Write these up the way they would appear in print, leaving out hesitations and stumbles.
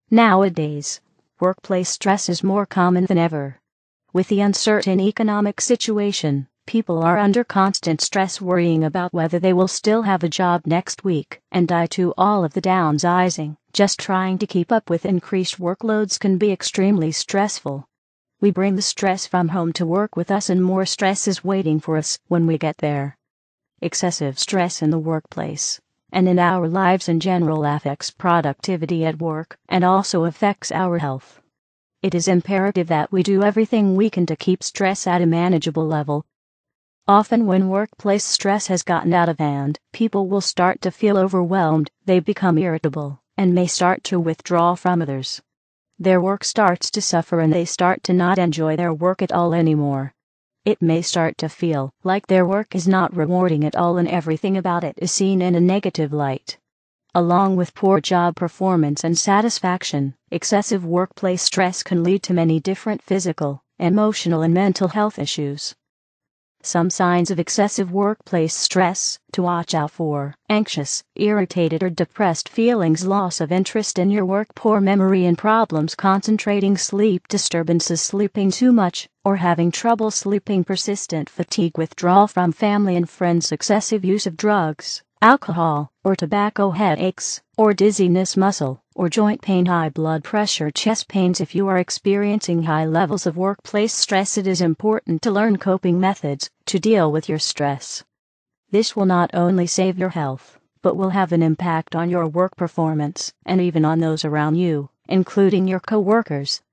Nowadays, workplace stress is more common than ever. With the uncertain economic situation, people are under constant stress, worrying about whether they will still have a job next week, and due to all of the downsizing, just trying to keep up with increased workloads can be extremely stressful. We bring the stress from home to work with us, and more stress is waiting for us when we get there. Excessive stress in the workplace and in our lives in general affects productivity at work and also affects our health. It is imperative that we do everything we can to keep stress at a manageable level. Often when workplace stress has gotten out of hand, people will start to feel overwhelmed, they become irritable, and may start to withdraw from others. Their work starts to suffer and they start to not enjoy their work at all anymore. It may start to feel like their work is not rewarding at all and everything about it is seen in a negative light. Along with poor job performance and satisfaction, excessive workplace stress can lead to many different physical, emotional, and mental health issues. Some signs of excessive workplace stress to watch out for: anxious, irritated, or depressed feelings, loss of interest in your work, poor memory and problems concentrating, sleep disturbances, sleeping too much or having trouble sleeping, persistent fatigue, withdrawal from family and friends, excessive use of drugs, alcohol, or tobacco, headaches, or dizziness, muscle or joint pain, high blood pressure, chest pains. If you are experiencing high levels of workplace stress, it is important to learn coping methods to deal with your stress. This will not only save your health, but will have an impact on your work performance and even on those around you, including your co-workers.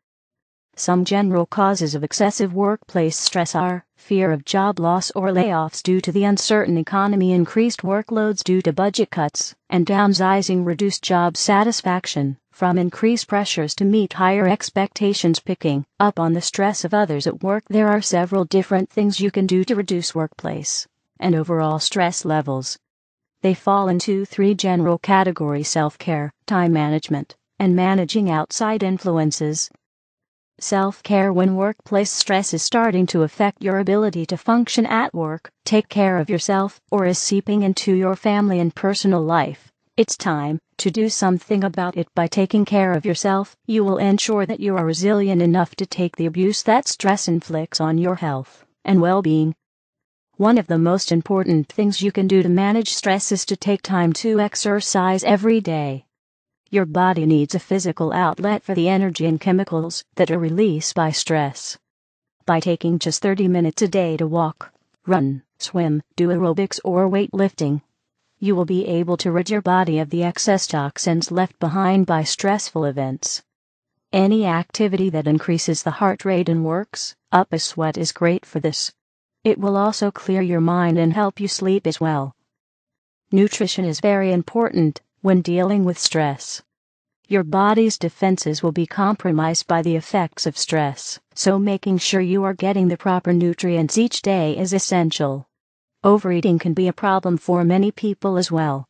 Some general causes of excessive workplace stress are fear of job loss or layoffs due to the uncertain economy, increased workloads due to budget cuts and downsizing, reduced job satisfaction from increased pressures to meet higher expectations, picking up on the stress of others at work. There are several different things you can do to reduce workplace and overall stress levels. They fall into three general categories: self-care, time management, and managing outside influences. Self-care: when workplace stress is starting to affect your ability to function at work, take care of yourself, or is seeping into your family and personal life, it's time to do something about it. By taking care of yourself, you will ensure that you are resilient enough to take the abuse that stress inflicts on your health and well-being. One of the most important things you can do to manage stress is to take time to exercise every day. Your body needs a physical outlet for the energy and chemicals that are released by stress. By taking just 30 minutes a day to walk, run, swim, do aerobics, or weightlifting, you will be able to rid your body of the excess toxins left behind by stressful events. Any activity that increases the heart rate and works up a sweat is great for this. It will also clear your mind and help you sleep as well. Nutrition is very important when dealing with stress. Your body's defenses will be compromised by the effects of stress, so making sure you are getting the proper nutrients each day is essential. Overeating can be a problem for many people as well.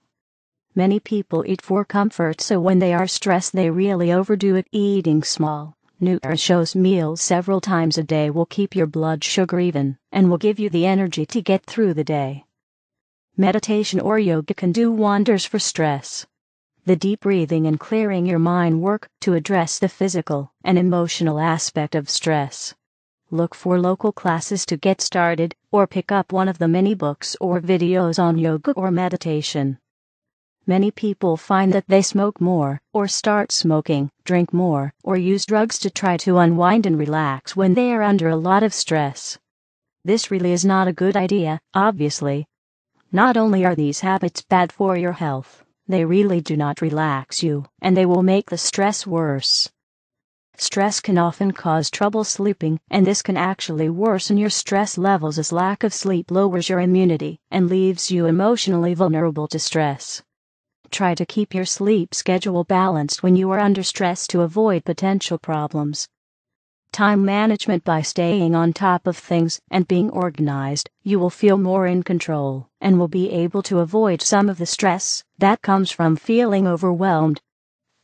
Many people eat for comfort, so when they are stressed they really overdo it. Eating small, nutritious meals several times a day will keep your blood sugar even and will give you the energy to get through the day. Meditation or yoga can do wonders for stress. The deep breathing and clearing your mind work to address the physical and emotional aspect of stress. Look for local classes to get started, or pick up one of the many books or videos on yoga or meditation. Many people find that they smoke more, or start smoking, drink more, or use drugs to try to unwind and relax when they are under a lot of stress. This really is not a good idea, obviously. Not only are these habits bad for your health, they really do not relax you, and they will make the stress worse. Stress can often cause trouble sleeping, and this can actually worsen your stress levels, as lack of sleep lowers your immunity and leaves you emotionally vulnerable to stress. Try to keep your sleep schedule balanced when you are under stress to avoid potential problems. Time management: by staying on top of things and being organized, you will feel more in control and will be able to avoid some of the stress that comes from feeling overwhelmed.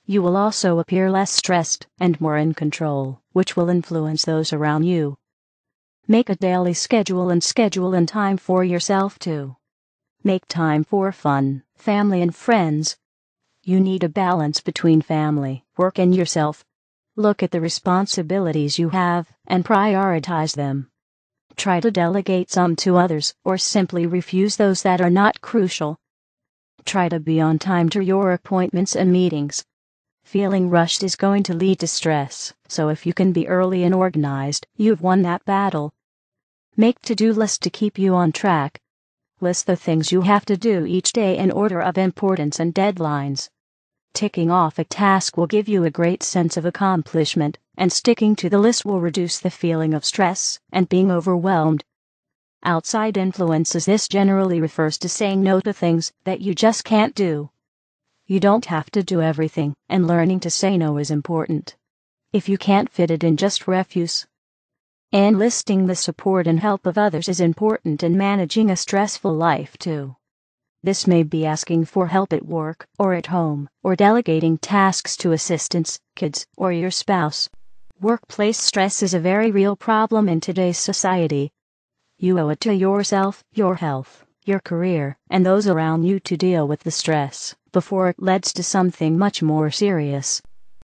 You will also appear less stressed and more in control, which will influence those around you. Make a daily schedule and schedule in time for yourself too. Make time for fun, family, and friends. You need a balance between family, work, and yourself. Look at the responsibilities you have and prioritize them. Try to delegate some to others or simply refuse those that are not crucial. Try to be on time to your appointments and meetings. Feeling rushed is going to lead to stress, so if you can be early and organized, you've won that battle. Make to-do lists to keep you on track. List the things you have to do each day in order of importance and deadlines. Ticking off a task will give you a great sense of accomplishment, and sticking to the list will reduce the feeling of stress and being overwhelmed. Outside influences. This generally refers to saying no to things that you just can't do. You don't have to do everything, and learning to say no is important. If you can't fit it in, just refuse. Enlisting the support and help of others is important in managing a stressful life too. This may be asking for help at work or at home, or delegating tasks to assistants, kids, or your spouse. Workplace stress is a very real problem in today's society. You owe it to yourself, your health, your career, and those around you to deal with the stress before it leads to something much more serious.